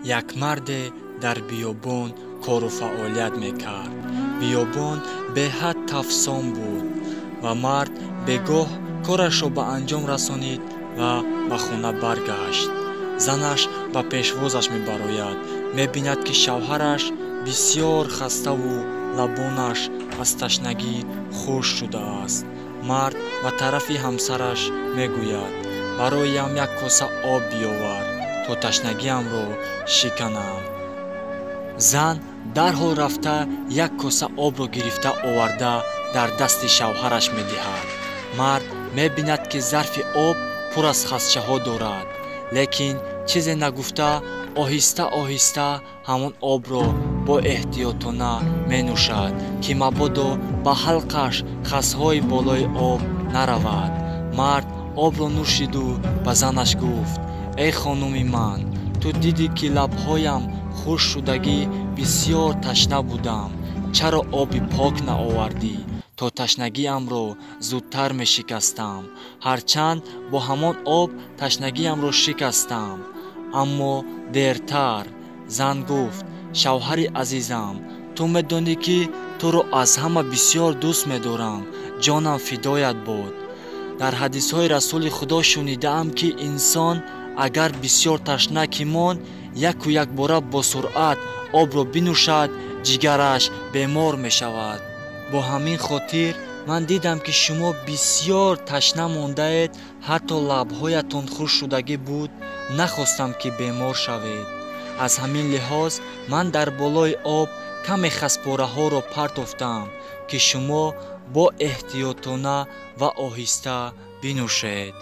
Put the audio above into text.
як марде дар биёбон кору фаъолият мекард. биёбон беҳад тафсон буд ва мард бегоҳ корашро ба анҷом расонид ва ба хона баргашт. занаш ба пешвозаш мебарояд, мебинад ки шавҳараш бисьёр хаставу лабонаш аз ташнагӣ хушк шудааст. мард ба тарафи ҳамсараш мегӯяд: бароям як коса об биёвар, то ташнагиамро шиканам. зан дарҳол рафта як коса обро гирифта оварда дар дасти шавҳараш медиҳад. мард мебинад ки зарфи об пур аз хасчаҳо дорад, лекин чизе нагуфта оҳиста оҳиста ҳамон обро бо эҳтиётона менӯшад, ки мабодо ба ҳалқаш хасҳои болои об наравад. мард обро нӯшиду ба занаш гуфт: эй хонуми ман, ту дидӣ ки лабҳоям хушк шудагӣ бисьёр ташна будам. чаро оби пок наовардӣ, то ташнагиамро зудтар мешикастам? ҳарчанд бо ҳамон об ташнагиамро шикастам, аммо дертар. зан гуфт: шавҳари азизам, ту медонӣ ки туро аз ҳама бисьёр дӯст медорам, ҷонам фидоят бод. дар ҳадисҳои расули худо шунидаам, ки инсон агар бисьёр ташнакӣ монд, яку якбора бо суръат обро бинӯшад, ҷигараш бемор мешавад. бо ҳамин хотир ман дидам, ки шумо бисьёр ташна мондаед, ҳатто лабҳоятон хушк шудагӣ буд, нахостам ки бемор шавед. аз ҳамин лиҳоз ман дар болои об каме хаспораҳоро партофтам, ки шумо бо эҳтиётона ва оҳиста бинӯшед.